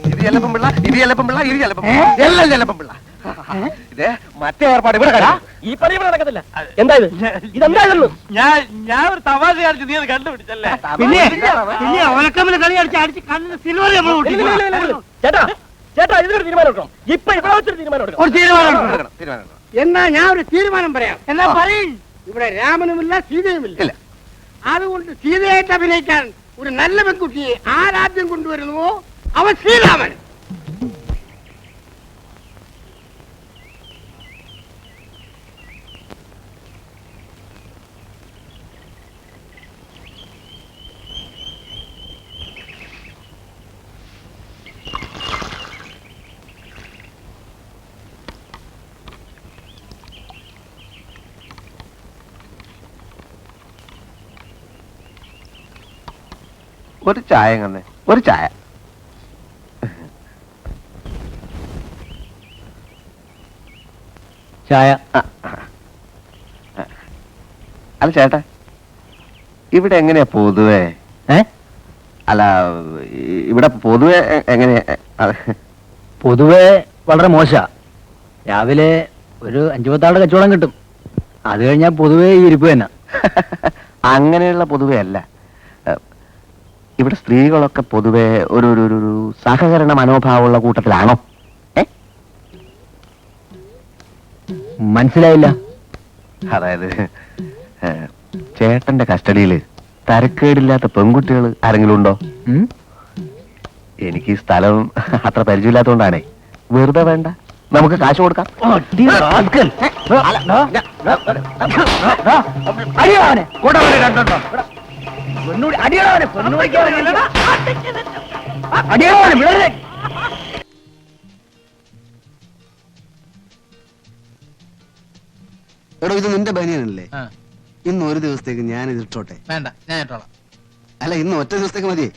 ഇത് ചെല്ലപ്പുള്ള ഇത് ചെല്ലപ്പുള്ള ഇത് ചെല്ലപ്പുള്ള എല്ലാം ചെല്ലപ്പുള്ള ഇത് മറ്റേ ഏർപ്പാട് ഇവിടെ ഈ പണി ഇവിടെ നടക്കത്തില്ല. എന്താ ഇത്? ഇതെന്തായിരുന്നു? ഞാൻ ഒരു തമാശ കാണിച്ചു നീ അത് കണ്ടുപിടിച്ചല്ലേ? ചേട്ടാ ചേട്ടാ ഇതിനൊരു തീരുമാനം എടുക്കണം. ഇപ്പൊ ഇവിടെ വെച്ചൊരു തീരുമാനം എടുക്കണം. എന്നാ ഞാൻ ഒരു തീരുമാനം പറയാം. എന്നാ പറയും. ഇവിടെ രാമനുമില്ല സീതയുമില്ല. അതുകൊണ്ട് സീതയായിട്ട് അഭിനയിക്കാൻ ഒരു നല്ല പെൺകുട്ടിയെ ആരാദ്യം കൊണ്ടുവരുന്നുവോ അവൻ ശ്രീരാമൻ. ഒരു ചായ കണ്ണേ, ഒരു ചായ. ചായ. അല്ല ചേട്ടാ, ഇവിടെ എങ്ങനെയാ പൊതുവേ? അല്ല ഇവിടെ പൊതുവെ എങ്ങനെയാ? പൊതുവെ വളരെ മോശ. രാവിലെ ഒരു 5-10 കച്ചവടം കിട്ടും. അത് കഴിഞ്ഞാൽ പൊതുവെ ഈ ഇരിപ്പ് തന്നെ. അങ്ങനെയുള്ള പൊതുവെ അല്ല. ഇവിടെ സ്ത്രീകളൊക്കെ പൊതുവെ ഒരു സഹകരണ മനോഭാവമുള്ള കൂട്ടത്തിലാണോ? മനസ്സിലായില്ല. അതായത് ചേട്ടന്റെ കസ്റ്റഡിയിൽ തരക്കേടില്ലാത്ത പെൺകുട്ടികൾ ആരെങ്കിലും ഉണ്ടോ? എനിക്ക് ഈ സ്ഥലം അത്ര പരിചയമില്ലാത്തതുകൊണ്ടാണേ. വെറുതെ വേണ്ട, നമുക്ക് കാശ് കൊടുക്കാം. എടോ, ഇത് നിന്റെ ബനിയനല്ലേ? ഇന്ന് ഒരു ദിവസത്തേക്ക് ഞാൻ ഇത് ഇട്ടോട്ടെ? വേണ്ട, ഞാൻ ഇട്ടോളാം. അല്ല, ഇന്ന് ഒറ്റ ദിവസത്തേക്ക് മതിയേ.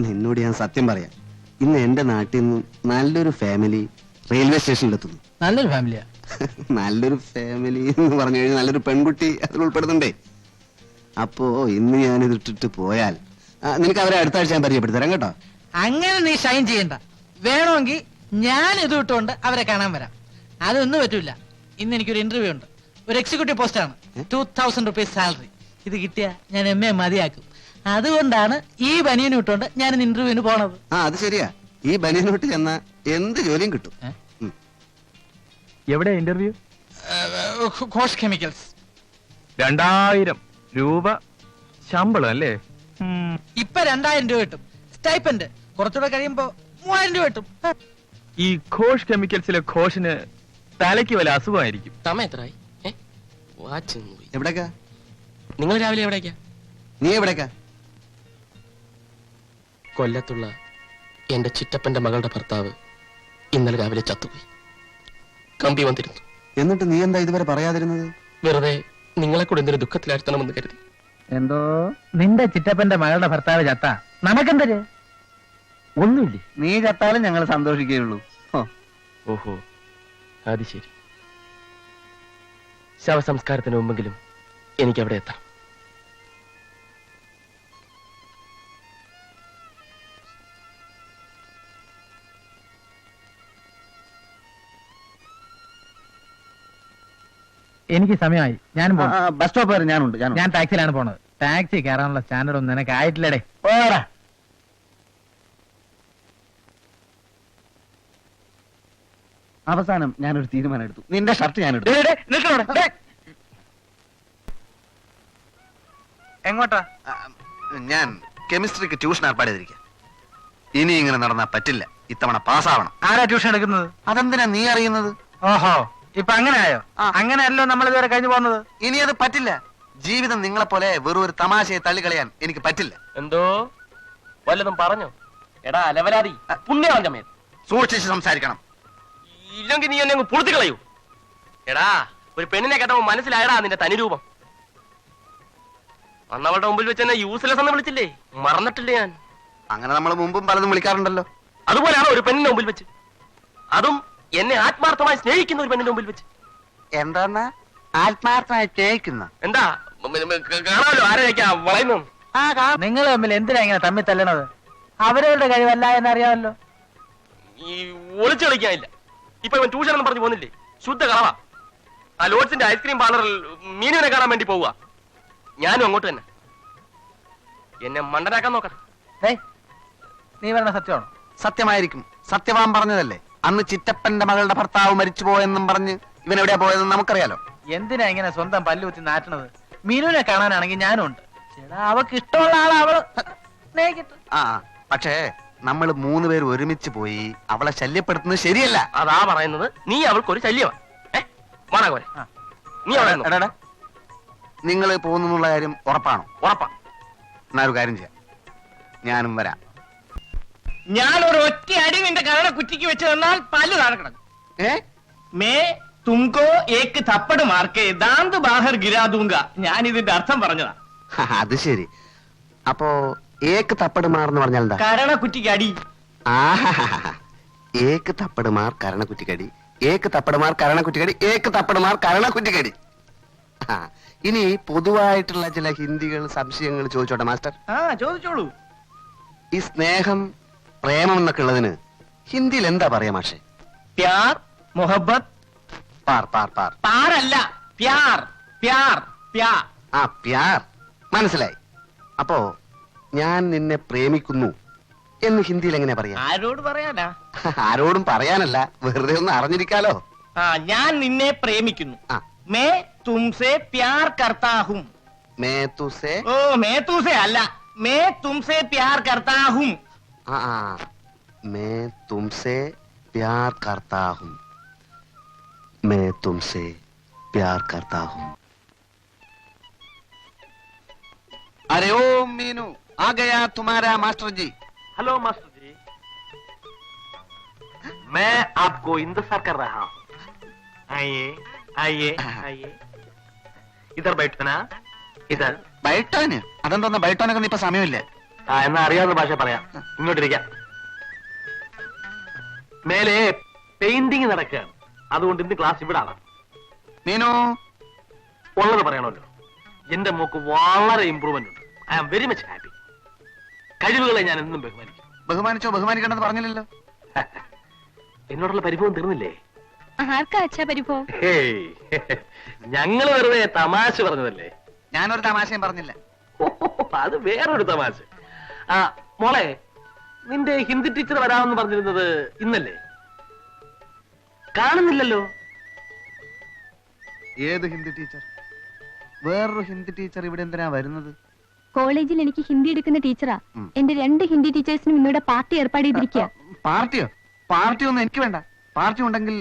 നിന്നോട് ഞാൻ സത്യം പറയാം, ഇന്ന് എന്റെ നാട്ടിൽ നിന്ന് നല്ലൊരു ഫാമിലി റെയിൽവേ സ്റ്റേഷനിലെത്തുന്നു. നല്ലൊരു ഫാമിലിയാ? നല്ലൊരു ഫാമിലി എന്ന് പറഞ്ഞു കഴിഞ്ഞാൽ നല്ലൊരു പെൺകുട്ടി അതിൽ ഉൾപ്പെടുന്നുണ്ടേ. അപ്പോ ഇന്ന് ഞാൻ ഇത് ഇട്ടിട്ട് പോയാൽ നിനക്ക് അവരെ അടുത്ത ആഴ്ച ഞാൻ പരിചയപ്പെടുത്തി തരാം കേട്ടോ. അങ്ങനെ നീ ഷൈൻ ചെയ്യണ്ട. വേണമെങ്കിൽ ഞാൻ ഇത് ഇട്ടുകൊണ്ട് അവരെ കാണാൻ വരാം. അതൊന്നും പറ്റൂല. ഇന്ന് എനിക്കൊരു ഇന്റർവ്യൂ ഉണ്ട്. ഒരു എക്സിക്യൂട്ടീവ് പോസ്റ്റ് ആണ്. 2000 rupees സാലറി. ഇത് കിട്ടിയാ ഞാൻ MA മതിയാക്കും. അതുകൊണ്ടാണ് ഈ ബനിയൻ ഇട്ടുകൊണ്ട് ഞാൻ ഇന്റർവ്യൂവിന് പോണത്. അത് ശരിയാ. ഈ ബനിയനോട്ട് ചെന്ന എന്ത് ജോലിയും കിട്ടും. എവിടെ ഇന്റർവ്യൂ? ഘോഷ് കെമിക്കൽസ്. 2000 രൂപ ശമ്പളം അല്ലേ? ഇപ്പൊ 2000 രൂപ കിട്ടും. സ്റ്റൈപ്പൻഡ് കുറച്ചുകൂടെ കഴിയുമ്പോ 3000 രൂപ കിട്ടും. ഈ ഘോഷ് കെമിക്കൽസിലെ ഘോഷിന് തലയ്ക്ക് വല്ല അസുഖമായിരിക്കും. സമയം എത്രയായി? എവിടേക്കാ നിങ്ങൾ രാവിലെ എവിടേക്കാ? നീ എവിടേക്കാ? കൊല്ലത്തുള്ള എന്റെ ചിറ്റപ്പന്റെ മകളുടെ ഭർത്താവ് ഇന്നലെ രാവിലെ ചത്തുപോയി. കമ്പി വന്നിരുന്നു. എന്നിട്ട് നീ എന്താ ഇതുവരെ പറയാതിരുന്നത്? വെറുതെ നിങ്ങളെ കൂടെ എന്തൊരു ദുഃഖത്തിലാഴ്ത്തണമെന്ന് കരുതി. എന്തോ നിന്റെ ചിറ്റപ്പന്റെ മകളുടെ ഭർത്താവ് ചത്ത നമുക്കെന്തര്? ഒന്നുമില്ലേ. നീ ചത്താലും ഞങ്ങൾ സന്തോഷിക്കുകയുള്ളൂ. ഓഹോ, അത് ശരി. ശവസംസ്കാരത്തിന് മുമ്പെങ്കിലും എനിക്ക് അവിടെ എത്താം. എനിക്ക് സമയമായി. ഞാനും ബസ് സ്റ്റോപ്പ് വരെ ഞാനുണ്ട്. ഞാൻ ടാക്സിയിലാണ് പോണത്. ടാക്സി കയറാനുള്ള സ്റ്റാൻഡേർഡ് ഒന്നും നിനക്ക് ആയിട്ടില്ലടേ. അവസാനം ഞാനൊരു തീരുമാനം എടുത്തു. നിന്റെ ഷർട്ട് ഞാൻ എടുത്തു. എങ്ങോട്ടാ? ഞാൻ കെമിസ്ട്രിക്ക് ട്യൂഷൻ ഏർപ്പാട് ചെയ്തിരിക്കാം. ഇനി ഇങ്ങനെ നടന്നാ പറ്റില്ല. ഇത്തവണ പാസ്സാവണം. ആരാ ട്യൂഷൻ എടുക്കുന്നത്? അതെന്തിനാ നീ അറിയുന്നത്? ഓഹോ, ഇപ്പൊ അങ്ങനെ ആയോ? അങ്ങനെയല്ലോ നമ്മൾ ഇതുവരെ കഴിഞ്ഞു പോകുന്നത്. ഇനി അത് പറ്റില്ല. ജീവിതം നിങ്ങളെ പോലെ വെറും ഒരു തമാശയെ തള്ളിക്കളയാൻ എനിക്ക് പറ്റില്ല. എന്തോ വല്ലതും പറഞ്ഞോ? എടാ അലവലാതി, പുണ്യവാഞ്ചമേ, സൂക്ഷിച്ച് സംസാരിക്കണം. ഇല്ലെങ്കിൽ നീ എന്നെ അങ്ങ് പുറത്തു കളയൂ. എടാ, ഒരു പെണ്ണിനെ കേട്ടപ്പോ മനസ്സിലായടാ നിന്റെ തനിരൂപം. അന്നവളുടെ മുമ്പിൽ വെച്ച് എന്നെ യൂസ്ലെസ് എന്ന് വിളിച്ചില്ലേ? മറന്നിട്ടില്ലേ ഞാൻ? അങ്ങനെ നമ്മൾ മുമ്പും പലതും വിളിക്കാറുണ്ടല്ലോ. അതുപോലെയാണോ ഒരു പെണ്ണിന്റെ മുമ്പിൽ വെച്ച്? അതും എന്നെ ആത്മാർത്ഥമായി സ്നേഹിക്കുന്ന ഒരു പെണ്ണിന്റെ മുമ്പിൽ വെച്ച്? എന്താന്നാ? ആത്മാർത്ഥമായി കേൾക്കുന്ന എന്താ കാണാമല്ലോ ആരെയൊക്കെയാ വളയുന്നു. നിങ്ങൾ തമ്മിൽ എന്തിനാ ഇങ്ങനെ തമ്മിൽ തല്ലണത്? അവരവരുടെ കഴിവല്ല എന്നറിയാമല്ലോ. ഈ ഒളിച്ചു കളിക്കാനില്ല. ഇപ്പൊ ഇവൻ ട്യൂഷൻ എന്ന് പറഞ്ഞു പോകുന്നില്ലേ, ശുദ്ധ കളവാ. ആ ലോഡ്സിന്റെ ഐസ്ക്രീം പാർലറിൽ മീനുവിനെ കാണാൻ വേണ്ടി പോവുക. ഞാനും അങ്ങോട്ട് തന്നെ. എന്നെ മണ്ടനാക്കാൻ നോക്കട്ടെ. നീ പറഞ്ഞ സത്യമാണോ? സത്യമായിരിക്കും. സത്യവാൻ പറഞ്ഞതല്ലേ. അന്ന് ചിറ്റപ്പന്റെ മകളുടെ ഭർത്താവ് മരിച്ചു പോയെന്നും പറഞ്ഞ് ഇവൻ എവിടെയാ പോയതെന്ന് നമുക്കറിയാലോ. എന്തിനാ ഇങ്ങനെ സ്വന്തം പല്ലുകുത്തി നാറ്റണത്? മീനുവിനെ കാണാനാണെങ്കിൽ ഞാനും ഉണ്ട്. ചേടാ, അവക്ക് ഇഷ്ടമുള്ള ആളെ അവള് സ്നേഹിക്കട്ടെ. ആ പക്ഷേ നമ്മൾ 3 പേര് ഒരുമിച്ച് പോയി അവളെ ശല്യപ്പെടുത്തുന്നത് ശരിയല്ല. അതാ പറയുന്നത്. നീ അവൾക്കൊരു ശല്യമാണ്. വാണകോരെ, നീ അവിടെ നിങ്ങൾ പോകുന്നുള്ള കാര്യം ഉറപ്പാണോ? ഉറപ്പാ. എന്നാ ഒരു കാര്യം ചെയ്യാം, ഞാനും വരാം. ഞാൻ ഒരു ഒറ്റ അടി നിന്റെ കരട കുറ്റിക്ക് വെച്ച് തന്നാൽ പല്ല് താഴെ കിടക്കും. മേ തുംകോ ഏക്ക് തപ്പട് മാർക്ക് ദാന്ത് ബാഹർ ഗിരാദൂങ്ക. ഞാൻ ഇതിന്റെ അർത്ഥം പറഞ്ഞതാ. അത് ശരി. അപ്പോ ഏക്ക് തപ്പട് മാർന്ന് പറഞ്ഞാൽ എന്താ? കരണ കുറ്റിക്ക് അടി. ഏക്ക് തപ്പട് മാർ കരണ കുറ്റിക്കടി, ഏക്ക് തപ്പട് മാർ കരണ കുറ്റിക്കടി, ഏക്ക് തപ്പട് മാർ കരണ കുറ്റിക്കടി. ഇനി പൊതുവായിട്ടുള്ള ചില ഹിന്ദികൾ സംശയങ്ങൾ ചോദിച്ചോട്ടെ മാസ്റ്റർ? ചോദിച്ചോളൂ. ഈ സ്നേഹം, പ്രേമം എന്നൊക്കെ ഉള്ളതിന് ഹിന്ദിയിൽ എന്താ പറയാ മാഷെ? പ്യാർ, മുഹബത്ത്. പാർ പാർ പാർ. പാറല്ല, പ്യാർ പ്യാർ പ്യാർ. ആ പ്യാർ മനസ്സിലായി. അപ്പോ ഞാൻ നിന്നെ പ്രേമിക്കുന്നു എന്ന് ഹിന്ദിയിൽ എങ്ങനെ പറയാ? ആരോട് പറയാനാ? ആരോടും പറയാനല്ല, വെറുതെ ഒന്ന് അറിഞ്ഞിരിക്കാലോ. ഞാൻ നിന്നെ പ്രേമിക്കുന്നു. മേ തുംസെ പ്യാർ കർത്താ ഹൂം. മേ തുസേ. ഓ മേ തുസെ അല്ല, മേ തുംസെ പ്യാർ കർത്താ ഹൂം. मैं तुमसे प्यार करता हूँ, मैं तुमसे प्यार करता हूँ. अरे ओ मीनू, आ गया तुम्हारा मास्टर जी. हेलो मास्टर जी, मैं आपको इंतजार कर रहा हूँ. आइए आइए आइए, इधर बैठना. इधर ബൈട്ടോന്? അതെന്തോന്ന് ബൈട്ടോനൊക്കെ ഇപ്പൊ സമയമില്ലേ? എന്നാ അറിയാവുന്ന ഭാഷ പറയാം. ഇങ്ങോട്ടിരിക്കാം. മേലെ പെയിന്റിങ് നടക്കുകയാണ്, അതുകൊണ്ട് ഇന്ന് ക്ലാസ് ഇവിടെ ആണ്. മീനു ഉള്ളത് പറയണമല്ലോ. എന്റെ മോക്ക് വളരെ ഇമ്പ്രൂവ്മെന്റ് ഉണ്ട്. I am very much happy. കഴിവുകളെ ഞാൻ എന്നും ബഹുമാനിക്കും. ബഹുമാനിച്ചോ? ബഹുമാനിക്കണ്ടെന്ന് പറഞ്ഞില്ലല്ലോ. എന്നോടുള്ള പരിഭവം തീർന്നില്ലേ? ആർക്കാ അച്ഛാ പരിഭവം? ഞങ്ങള് വെറുതെ തമാശ പറഞ്ഞതല്ലേ. ഞാനൊരു തമാശയും പറഞ്ഞില്ല. അത് വേറൊരു തമാശ. മോളെ, നിന്റെ ഹിന്ദി ടീച്ചർ വരാമെന്ന് പറഞ്ഞിരുന്നത് ഇന്നല്ലേ? കാണുന്നില്ലല്ലോ. ഏത് ഹിന്ദി ടീച്ചർ? വേറൊരു ഹിന്ദി ടീച്ചർ ഇവിടെ എന്തിനാ വരുന്നത്? കോളേജിൽ എനിക്ക് ഹിന്ദി എടുക്കുന്ന ടീച്ചറാ. എന്റെ 2 ഹിന്ദി ടീച്ചേഴ്സിനും ഇന്നിവിടെ പാർട്ടി ഏർപ്പാട് ചെയ്തിരിക്കുക. പാർട്ടിയോ? പാർട്ടിയൊന്നും എനിക്ക് വേണ്ട. പാർട്ടി ഉണ്ടെങ്കിൽ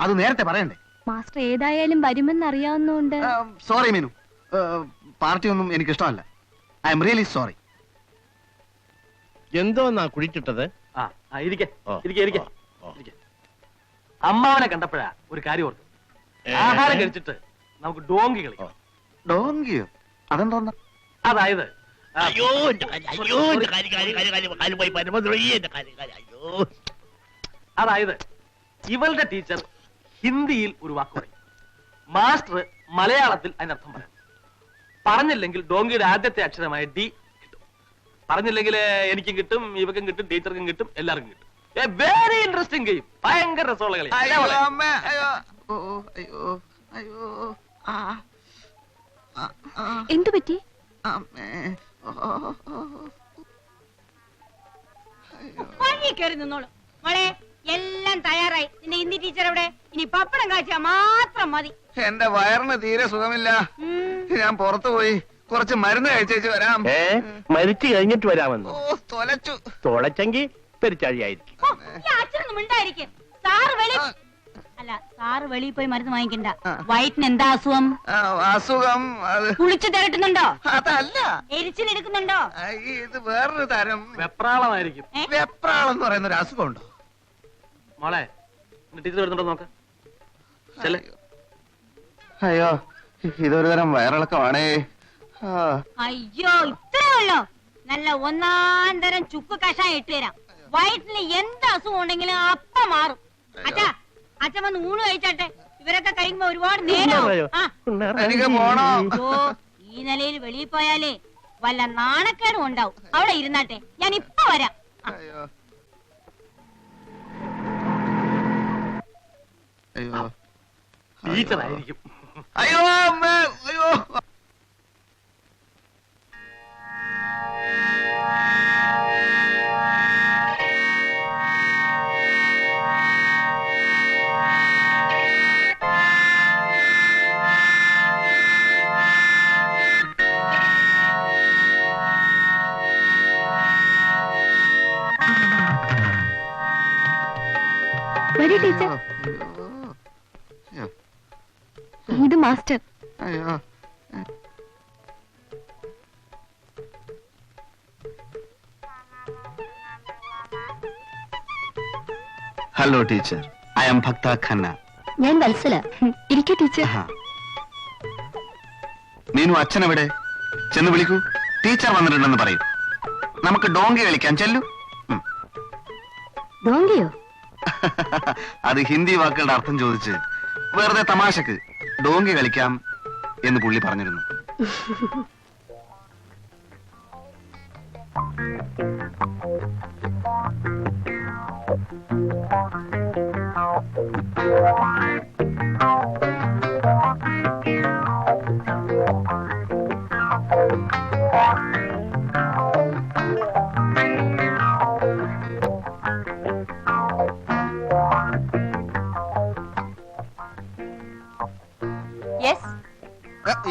അത് നേരത്തെ പറയണ്ടേ? മാസ്റ്റർ ഏതായാലും വരുമെന്ന് അറിയാവുന്നതുകൊണ്ട്. സോറി മീനു, പാർട്ടിയൊന്നും എനിക്ക് ഇഷ്ടമല്ല. I am really sorry. എന്തോന്നാ കുഴിച്ചിട്ടത്? അമ്മാവനെ കണ്ടപ്പോഴാ ഒരു കാര്യം ഓർത്തു. ആഹാരം കഴിച്ചിട്ട് നമുക്ക് ഡോങ്കി കളിക്കാം. ഡോങ്കിയോ? അതെന്തോന്നാ? അതായത് അതായത് ഇവളുടെ ടീച്ചർ ഹിന്ദിയിൽ ഒരു വാക്ക് പറയും, മാസ്റ്റർ മലയാളത്തിൽ അതിനർത്ഥം പറയും. പറഞ്ഞില്ലെങ്കിൽ ഡോങ്കിയുടെ ആദ്യത്തെ അക്ഷരമായ ഡി കിട്ടും. പറഞ്ഞില്ലെങ്കിൽ എനിക്കും കിട്ടും, ഇവക്കും കിട്ടും, ടീച്ചർക്കും കിട്ടും, എല്ലാവർക്കും കിട്ടും. Very interesting game. ഭയങ്കര രസമുള്ള കളി. എന്തു പറ്റി? കയറി നിന്നോളൂ മോളെ. എല്ലാം തയ്യാറായി. നിന്റെ ഹിന്ദി ടീച്ചർ എവിടെ? ഇനി പപ്പടം കാഴ്ച മാത്രം മതി. എന്റെ വയറിന് തീരെ സുഖമില്ല. ഞാൻ പുറത്തു പോയി കുറച്ച് മരുന്ന് കഴിച്ചേച്ച് വരാം. മരിച്ചു കഴിഞ്ഞിട്ട് വരാമെന്ന്? തൊലച്ചു. തുളച്ചെങ്കിൽ പെരിച്ചാഴിയായിരിക്കും. അച്ഛനൊന്നും ഉണ്ടായിരിക്കും. സാറ് വെളിയിൽ പോയി മരുന്ന് വാങ്ങിക്കണ്ട. വയറ്റിന് എന്താ അസുഖം? അസുഖം കുളിച്ചു തിരട്ടുന്നുണ്ടോ? അതല്ല. എരിച്ചിലെടുക്കുന്നുണ്ടോ? ഇത് വേറൊരു തരം വെപ്രാളമായിരിക്കും. വെപ്രാളം എന്ന് പറയുന്ന ഒരു അസുഖം ഉണ്ടോ മോളെ? ടീച്ചർ വരുന്നുണ്ടോ നോക്ക്. അയ്യോ, ഇതൊരു തരം വയറിളക്കമാണേ. അയ്യോ, ഇത്രേ ഉള്ളോ? നല്ല 1-ാം തരം ചുക്ക് കഷായം ഇട്ടുതരാം. വയറ്റിന് എന്ത് അസുഖം ഉണ്ടെങ്കിലും അപ്പം മാറും. അച്ഛാ, അച്ഛൻ വന്ന് ഊണ് കഴിച്ചാട്ടെ. ഇവരൊക്കെ കഴിയുമ്പോ ഒരുപാട് നേരം. എനിക്ക് പോണോ? ഈ നിലയിൽ വെളിയിൽ പോയാലേ വല്ല നാണക്കേടും ഉണ്ടാവും. അവിടെ ഇരുന്നാട്ടെ, ഞാൻ ഇപ്പൊ വരാം. അയ്യോ അയ്യോ ടീച്ചറായിരിക്കും. അയ്യോ അമ്മേ അയ്യോ. വരൂ ടീച്ചർ. ഇത് മാസ്റ്റർ. അയ്യോ ഹലോ ടീച്ചർ, ഐ ആം ഭക്ത ഖന്ന. ഞാൻ വത്സല. ഇരിക്കൂ ടീച്ചർ. മീനു അച്ഛനെവിടെ? ചെന്ന് വിളിക്കൂ. ടീച്ചർ വന്നിട്ടുണ്ടെന്ന് പറയൂ. നമുക്ക് ഡോങ്കി കളിക്കാൻ ചെല്ലു. ഡോങ്കിയോ? അത് ഹിന്ദി വാക്കുകളുടെ അർത്ഥം ചോദിച്ച് വെറുതെ തമാശക്ക് ഡോങ്കി കളിക്കാം എന്ന് പുള്ളി പറഞ്ഞിരുന്നു.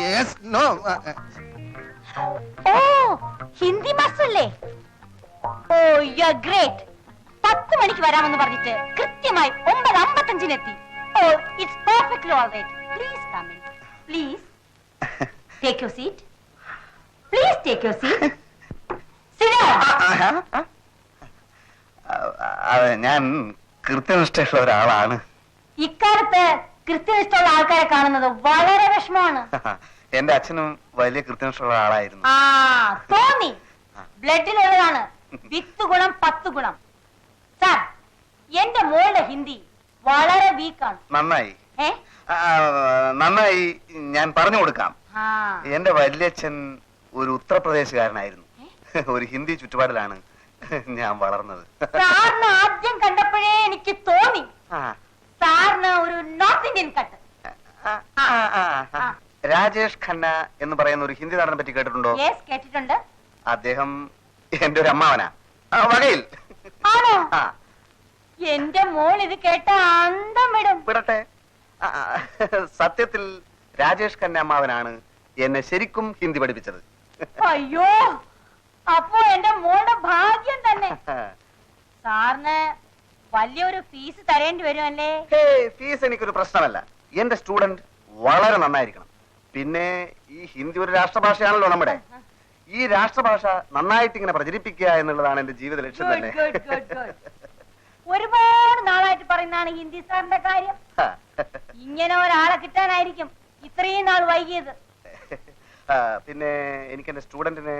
Yes no. ഓ, ഹിന്ദി മാസ്റ്റർ അല്ലേ? ഓ, യു ആർ ഗ്രേറ്റ്. 10 മണിക്ക് വരാമെന്ന് പറഞ്ഞിട്ട് കൃത്യമായി 9:55 എത്തി. Oh, it's perfectly all right. Please come in. Please take your seat. Please take your seat. Sit down. ഞാൻ കൃത്യനിഷ്ഠയുള്ള ഒരാളാണ്. ഇക്കാലത്ത് കൃത്യനിഷ്ഠമുള്ള ആൾക്കാരെ കാണുന്നത് വളരെ വിഷമമാണ്. എന്റെ അച്ഛനും വലിയ കൃത്യനിഷ്ഠയുള്ള ആളായിരുന്നു. ആ, തോന്നി. ബ്ലഡിലുള്ളതാണ്. 10 ഗുണം 10 ഗുണം. സാർ, എന്റെ മോളുടെ ഹിന്ദി വളരെ വീക്കാണ്. നന്നായി നന്നായി, ഞാൻ പറഞ്ഞു കൊടുക്കാം. എന്റെ വല്യച്ഛൻ ഒരു ഉത്തർപ്രദേശുകാരനായിരുന്നു. ഒരു ഹിന്ദി ചുറ്റുപാടിലാണ് ഞാൻ വളർന്നത്. സാറിന് ആദ്യം കണ്ടപ്പോഴേ എനിക്ക് തോന്നി സാറിന് ഒരു north Indian cut. Rajesh Khanna എന്ന് പറയുന്ന ഒരു ഹിന്ദി നടനെ പറ്റി കേട്ടിട്ടുണ്ടോ? യെസ്, കേട്ടിട്ടുണ്ട്. അദ്ദേഹം എന്റെ ഒരു അമ്മാവനാ വകയിൽ. ആണോ? എന്റെ മോൾ ഇത് കേട്ട അന്തം വിടും. വിടട്ടെ. സത്യത്തിൽ രാജേഷ് ഖന്ന അമ്മാവനാണ് എന്നെ ശരിക്കും ഹിന്ദി പഠിപ്പിച്ചത്. അയ്യോ, അപ്പോ എന്റെ മോളുടെ ഭാഗ്യം തന്നെ. സാറിന് വലിയൊരു ഫീസ് തരേണ്ടി വരുമല്ലേ? ഫീസ് എനിക്കൊരു പ്രശ്നമല്ല. എന്റെ സ്റ്റുഡന്റ് വളരെ നന്നായിരിക്കണം. പിന്നെ ഈ ഹിന്ദി ഒരു രാഷ്ട്രഭാഷയാണല്ലോ നമ്മുടെ. ഈ രാഷ്ട്രഭാഷ നന്നായിട്ട് ഇങ്ങനെ പ്രചരിപ്പിക്കുക എന്നുള്ളതാണ് എന്റെ ജീവിത ലക്ഷ്യം തന്നെ. ഒരുപാട് നാളായിട്ട് പറയുന്നതാണ് ഹിന്ദി സാറിന്റെ കാര്യം. ഇങ്ങനെ ഒരാളെ കിട്ടാനായിരിക്കും ഇത്രയും നാൾ വൈകിയത്. പിന്നെ എനിക്ക് എന്റെ സ്റ്റുഡന്റിനെ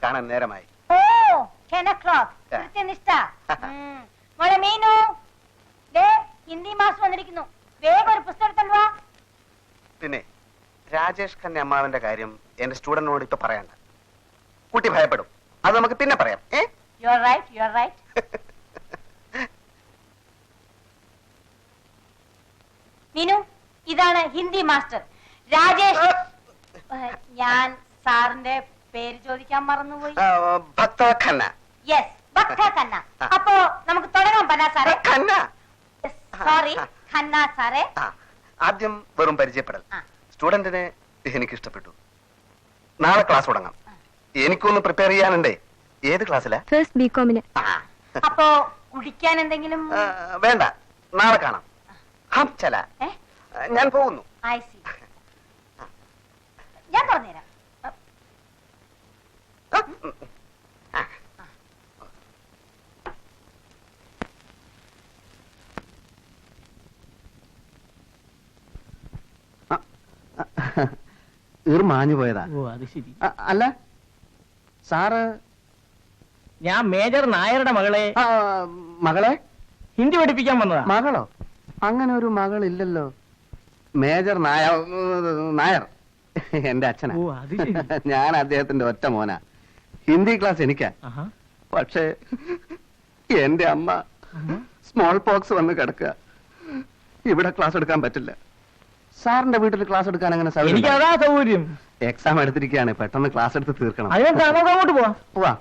കാണാൻ നേരമായി. ഓ, 10 o'clock. കൃത്യനിഷ്ഠ. മോളെ മീനു, ഹിന്ദി മാസ്റ്റർ വന്നിരിക്കുന്നു. വേഗം ഒരു പുസ്തകം വാ. പിന്നെ രാജേഷ് ഖന്ന അമ്മാവന്റെ കാര്യം എന്റെ സ്റ്റുഡന്റിനോട് ഇപ്പൊ പറയണ്ട. കുട്ടി ഭയപ്പെടും. അത് നമുക്ക് പിന്നെ പറയാം. You are right, you are right. Meenu, ഇതാണ് ഹിന്ദി മാസ്റ്റർ രാജേഷ്. ഞാൻ സാറിന്റെ പേര് ചോദിക്കാൻ മറന്നുപോയി. ഭക്ത ഖന്ന. യെസ്, ഭക്ത ഖന്ന. അപ്പോ നമുക്ക് തുടങ്ങാം പന്ന സാറേ. ഖന്ന. സോറി, ഖന്ന സാറേ. ആദ്യം വെറും പരിചയപ്പെടൽ. സ്റ്റുഡന്റിനെ എനിക്ക് ഇഷ്ടപ്പെട്ടു. നാളെ ക്ലാസ് തുടങ്ങാം. എനിക്കൊന്ന് പ്രിപ്പയർ ചെയ്യാനുണ്ടേ. ഏത് ക്ലാസ്സിലാ? ഫസ്റ്റ് ബികോമിന്. അപ്പോ കുടിക്കാൻ എന്തെങ്കിലും? വേണ്ട, നാളെ കാണാം. ഹം ചല. ഞാൻ പോകുന്നു. I C. ഞാൻ പറഞ്ഞുതരാം. മാഞ്ഞു പോയതാ. ഓ, അത് ശരി. അല്ല സാറ് ഞാൻ മേജർ നായരുടെ മകളെ മകളെ ഹിന്ദി പഠിപ്പിക്കാൻ വന്നതാ. മകളോ? അങ്ങനെ ഒരു മകളില്ലല്ലോ. മേജർ നായർ എന്റെ അച്ഛനാ. ഞാൻ അദ്ദേഹത്തിന്റെ ഒറ്റ മോനാ. ഹിന്ദി ക്ലാസ് എനിക്കാ. പക്ഷേ എന്റെ അമ്മ സ്മോൾ പോക്സ് വന്ന് കിടക്കുക. ഇവിടെ ക്ലാസ് എടുക്കാൻ പറ്റില്ല. സാറിന്റെ വീട്ടിൽ ക്ലാസ് എടുക്കാൻ അങ്ങനെ സൗകര്യം. എക്സാം എടുത്തിരിക്കുകയാണ്. പെട്ടെന്ന് ക്ലാസ് എടുത്ത് തീർക്കണം. അങ്ങോട്ട് പോവാ. പോവാ.